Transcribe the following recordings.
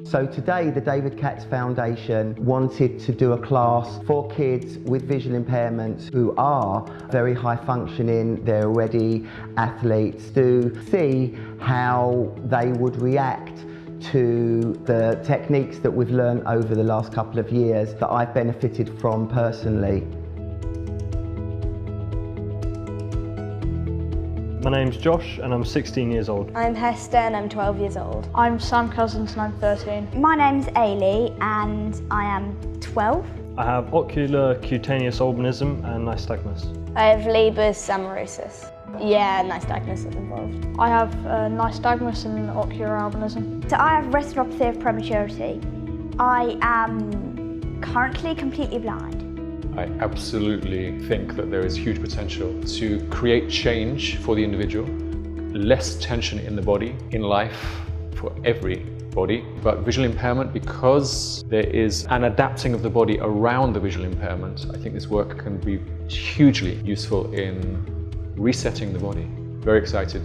So today the David Katz Foundation wanted to do a class for kids with visual impairments who are very high functioning, they're already athletes, to see how they would react to the techniques that we've learned over the last couple of years that I've benefited from personally. My name's Josh and I'm 16 years old. I'm Hester and I'm 12 years old. I'm Sam Cousins and I'm 13. My name's Ailey and I am 12. I have ocular cutaneous albinism and nystagmus. I have Leber's amaurosis. Yeah, nystagmus is involved. I have nystagmus and ocular albinism. So I have retinopathy of prematurity. I am currently completely blind. I absolutely think that there is huge potential to create change for the individual, less tension in the body, in life, for everybody. But visual impairment, because there is an adapting of the body around the visual impairment, I think this work can be hugely useful in resetting the body. Very excited.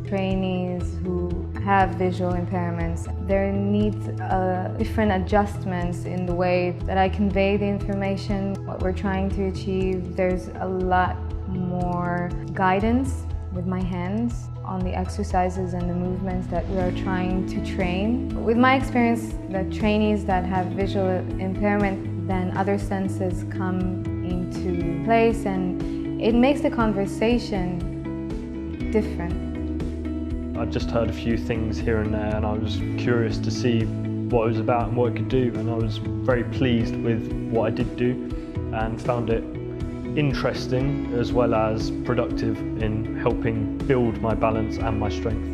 Trainees who have visual impairments, there needs different adjustments in the way that I convey the information, what we're trying to achieve. There's a lot more guidance with my hands on the exercises and the movements that we are trying to train. With my experience, the trainees that have visual impairment, then other senses come into place and it makes the conversation different. I just heard a few things here and there and I was curious to see what it was about and what it could do, and I was very pleased with what I did do and found it interesting as well as productive in helping build my balance and my strength.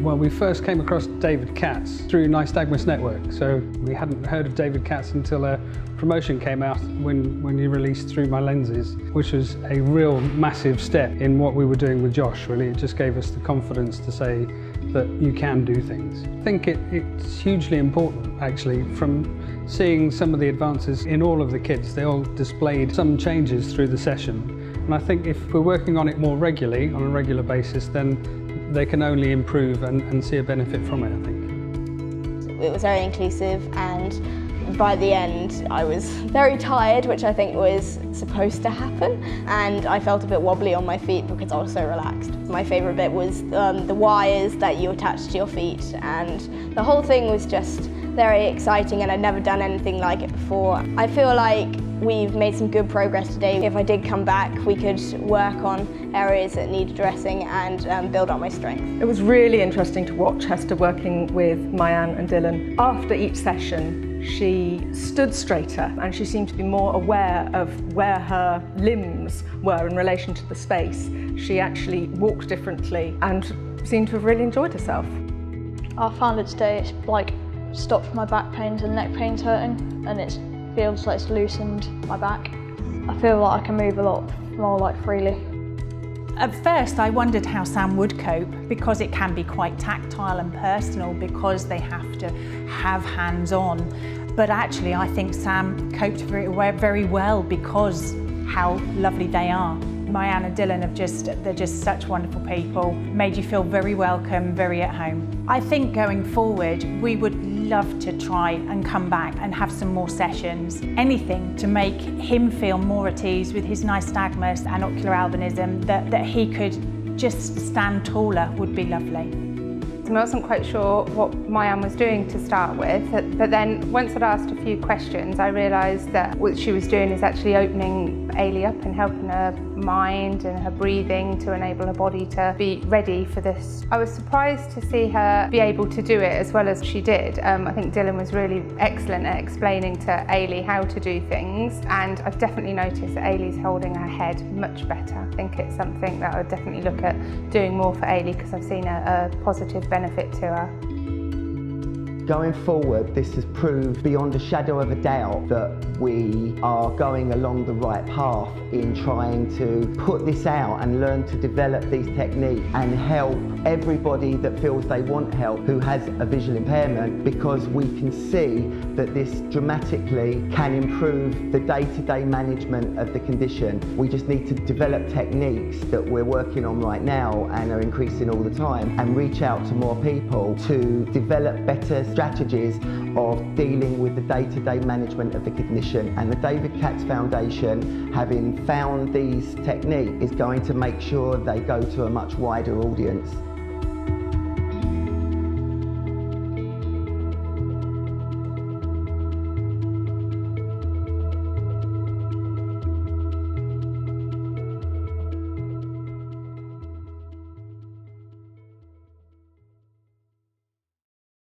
Well, we first came across David Katz through Nystagmus Network, so we hadn't heard of David Katz until a promotion came out when he released Through My Lenses, which was a real massive step in what we were doing with Josh, really. It just gave us the confidence to say that you can do things. I think it's hugely important, actually, from seeing some of the advances in all of the kids. They all displayed some changes through the session, and I think if we're working on it more regularly, on a regular basis, then they can only improve and see a benefit from it, I think. It was very inclusive, and by the end I was very tired, which I think was supposed to happen, and I felt a bit wobbly on my feet because I was so relaxed. My favourite bit was the wires that you attach to your feet, and the whole thing was just very exciting, and I'd never done anything like it before. I feel like we've made some good progress today. If I did come back, we could work on areas that need addressing and build on my strength. It was really interesting to watch Hester working with Mayanne and Dylan. After each session, she stood straighter and she seemed to be more aware of where her limbs were in relation to the space. She actually walked differently and seemed to have really enjoyed herself. I found it today, it's like stopped my back pains and neck pains hurting, and it feels like it's loosened my back. I feel like I can move a lot more freely. At first I wondered how Sam would cope, because it can be quite tactile and personal because they have to have hands-on. But actually I think Sam coped very well because how lovely they are. Mayanne and Dylan they're just such wonderful people, made you feel very welcome, very at home. I think going forward we would love to try and come back and have some more sessions. Anything to make him feel more at ease with his nystagmus and ocular albinism, that he could just stand taller would be lovely. I wasn't quite sure what Mayanne was doing to start with, but then once I'd asked a few questions, I realised that what she was doing is actually opening Ailey up and helping her mind and her breathing to enable her body to be ready for this. I was surprised to see her be able to do it as well as she did. I think Dylan was really excellent at explaining to Ailey how to do things, and I've definitely noticed that Ailey's holding her head much better. I think it's something that I would definitely look at doing more for Ailey, because I've seen a positive benefit to her. Going forward, this has proved beyond a shadow of a doubt that we are going along the right path in trying to put this out and learn to develop these techniques and help everybody that feels they want help who has a visual impairment, because we can see that this dramatically can improve the day-to-day management of the condition. We just need to develop techniques that we're working on right now and are increasing all the time, and reach out to more people to develop better strategies of dealing with the day-to-day management of the condition. And the David Katz Foundation, having found these techniques, is going to make sure they go to a much wider audience.